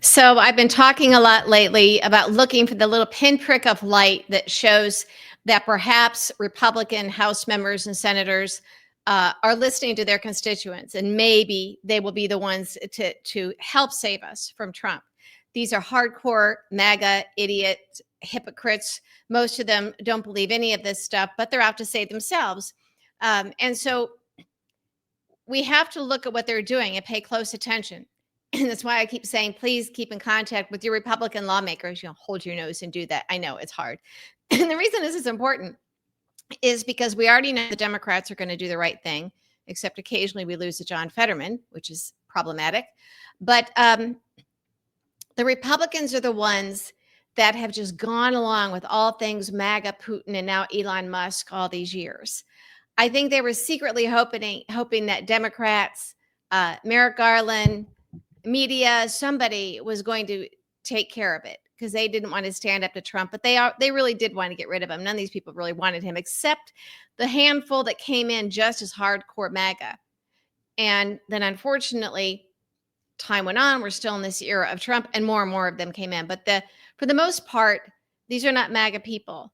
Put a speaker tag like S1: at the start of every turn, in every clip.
S1: So I've been talking a lot lately about looking for the little pinprick of light that shows that perhaps Republican House members and senators are listening to their constituents, and maybe they will be the ones to help save us from Trump. These are hardcore MAGA idiots, hypocrites. Most of them don't believe any of this stuff, but they're out to save themselves. And so we have to look at what they're doing and pay close attention. And that's why I keep saying, please keep in contact with your Republican lawmakers. Hold your nose and do that. I know it's hard. And the reason this is important is because we already know the Democrats are going to do the right thing, except occasionally we lose to John Fetterman, which is problematic. But the Republicans are the ones that have just gone along with all things MAGA, Putin, and now Elon Musk all these years. I think they were secretly hoping that Democrats, Merrick Garland, media, somebody was going to take care of it because they didn't want to stand up to Trump, but they really did want to get rid of him. None of these people really wanted him, except the handful that came in just as hardcore MAGA. And then unfortunately, time went on. We're still in this era of Trump, and more of them came in. But for the most part, these are not MAGA people,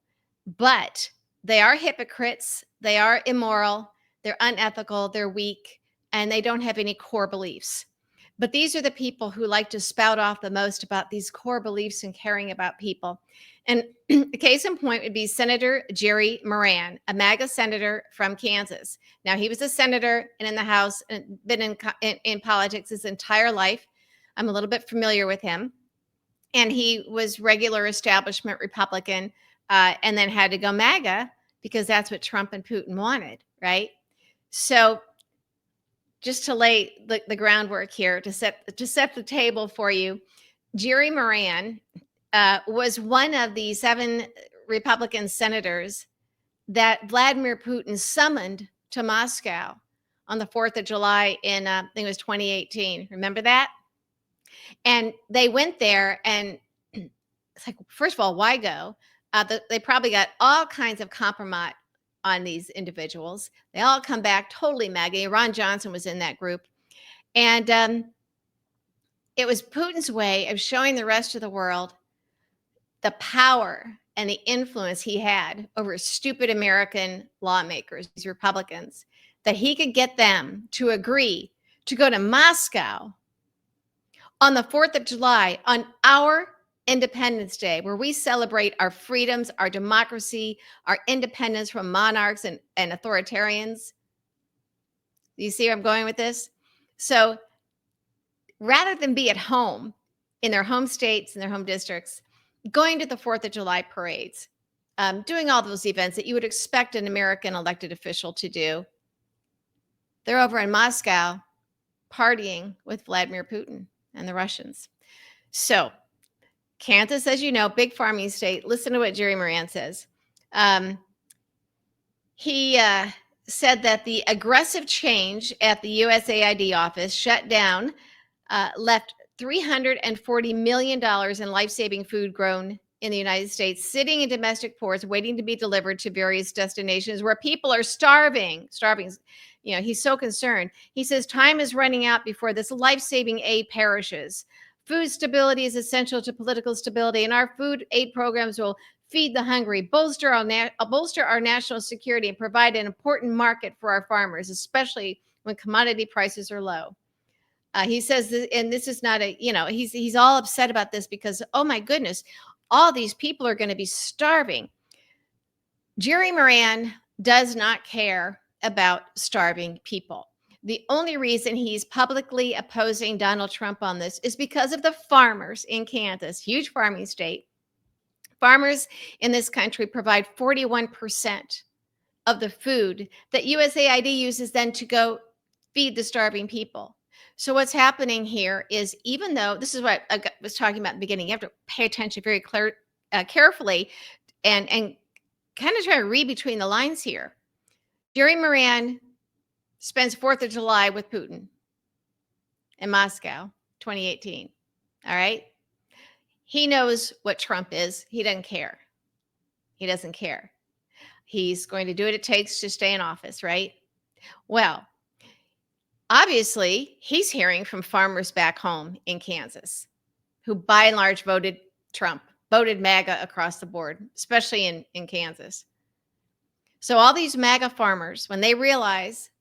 S1: but they are hypocrites. They are immoral. They're unethical. They're weak, and they don't have any core beliefs. But these are the people who like to spout off the most about these core beliefs and caring about people. And a case in point would be Senator Jerry Moran, a MAGA senator from Kansas. Now, he was a senator and in the House and been in politics his entire life. I'm a little bit familiar with him. And he was regular establishment Republican and then had to go MAGA because that's what Trump and Putin wanted, right? So just to lay the groundwork here, to set the table for you, Jerry Moran was one of the 7 Republican senators that Vladimir Putin summoned to Moscow on the 4th of July in, I think it was 2018. Remember that? And they went there, and it's like, first of all, why go? They probably got all kinds of compromise on these individuals. They all come back totally MAGA. Ron Johnson was in that group. And it was Putin's way of showing the rest of the world the power and the influence he had over stupid American lawmakers, these Republicans, that he could get them to agree to go to Moscow on the 4th of July, on our Independence Day, where we celebrate our freedoms, our democracy, our independence from monarchs and authoritarians. You see where I'm going with this? So rather than be at home in their home states and their home districts, going to the 4th of July parades, doing all those events that you would expect an American elected official to do, they're over in Moscow partying with Vladimir Putin and the Russians. So Kansas, as you know, big farming state. Listen to what Jerry Moran says. He said that the aggressive change at the USAID office shut down, left $340 million in life-saving food grown in the United States sitting in domestic ports waiting to be delivered to various destinations where people are starving. He's so concerned. He says time is running out before this life-saving aid perishes. Food stability is essential to political stability, and our food aid programs will feed the hungry, bolster our national security, and provide an important market for our farmers, especially when commodity prices are low. He says, and this is not he's all upset about this because, oh my goodness, all these people are going to be starving. Jerry Moran does not care about starving people. The only reason he's publicly opposing Donald Trump on this is because of the farmers in Kansas, huge farming state. Farmers in this country provide 41% of the food that USAID uses then to go feed the starving people. So what's happening here is, even though this is what I was talking about in the beginning, you have to pay attention very carefully and kind of try to read between the lines here. Jerry Moran spends 4th of July with Putin in Moscow, 2018. All right. He knows what Trump is. He doesn't care. He doesn't care. He's going to do what it takes to stay in office, right? Well, obviously, he's hearing from farmers back home in Kansas who by and large voted Trump, voted MAGA across the board, especially in Kansas. So all these MAGA farmers, when they realize,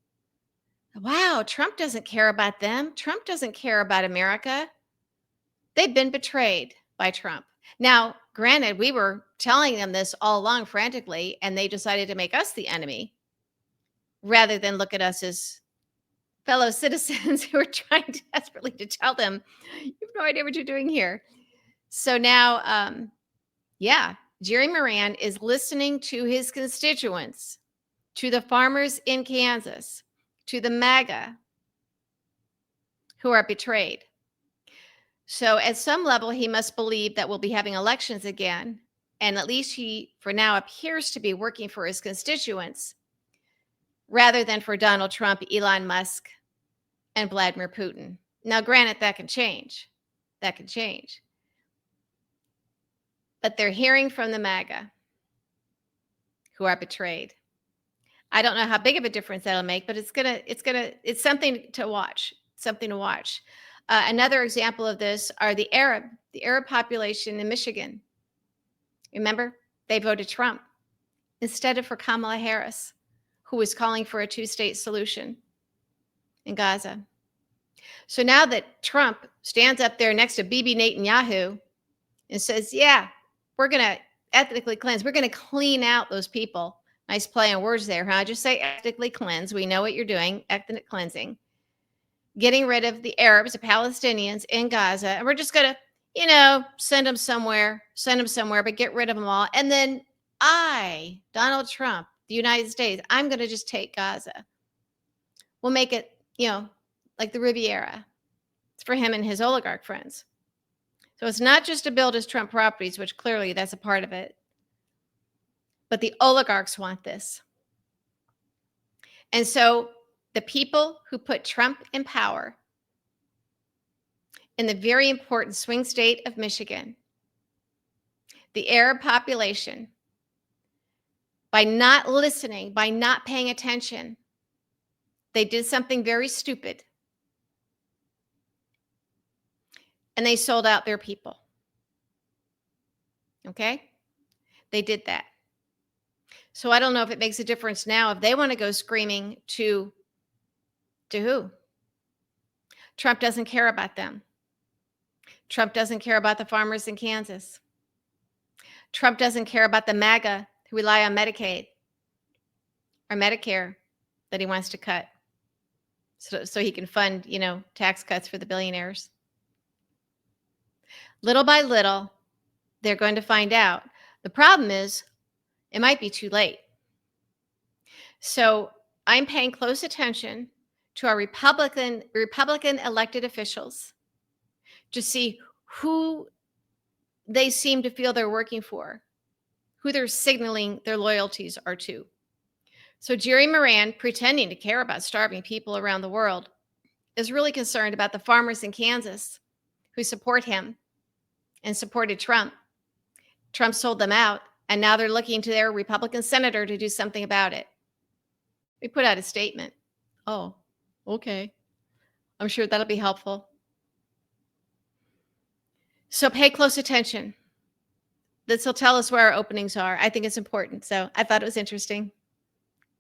S1: wow, Trump doesn't care about them, Trump doesn't care about America, they've been betrayed by Trump. Now, granted, we were telling them this all along frantically, and they decided to make us the enemy rather than look at us as fellow citizens who are trying desperately to tell them, you have no idea what you're doing here. So now, yeah, Jerry Moran is listening to his constituents, to the farmers in Kansas, to the MAGA who are betrayed. So at some level, he must believe that we'll be having elections again. And at least he, for now, appears to be working for his constituents rather than for Donald Trump, Elon Musk, and Vladimir Putin. Now, granted, that can change. That can change. But they're hearing from the MAGA who are betrayed. I don't know how big of a difference that'll make, but it's something to watch. Something to watch. Another example of this are the Arab population in Michigan. Remember, they voted Trump instead of for Kamala Harris, who was calling for a two-state solution in Gaza. So now that Trump stands up there next to Bibi Netanyahu and says, yeah, we're going to ethnically cleanse. We're going to clean out those people. Nice play on words there, huh? Just say ethnically cleanse. We know what you're doing, ethnic cleansing. Getting rid of the Arabs, the Palestinians in Gaza. And we're just going to, send them somewhere, but get rid of them all. And then I, Donald Trump, the United States, I'm going to just take Gaza. We'll make it, like the Riviera. It's for him and his oligarch friends. So it's not just to build his Trump properties, which clearly that's a part of it. But the oligarchs want this. And so the people who put Trump in power in the very important swing state of Michigan, the Arab population, by not listening, by not paying attention, they did something very stupid. And they sold out their people. Okay? They did that. So I don't know if it makes a difference now if they want to go screaming to who? Trump doesn't care about them. Trump doesn't care about the farmers in Kansas. Trump doesn't care about the MAGA who rely on Medicaid or Medicare that he wants to cut so he can fund, tax cuts for the billionaires. Little by little, they're going to find out. The problem is it might be too late. So I'm paying close attention to our Republican elected officials to see who they seem to feel they're working for, who they're signaling their loyalties are to. So Jerry Moran, pretending to care about starving people around the world, is really concerned about the farmers in Kansas who support him and supported Trump. Trump sold them out, and now they're looking to their Republican senator to do something about it. We put out a statement. Oh, okay. I'm sure that'll be helpful. So pay close attention. This will tell us where our openings are. I think it's important. So I thought it was interesting.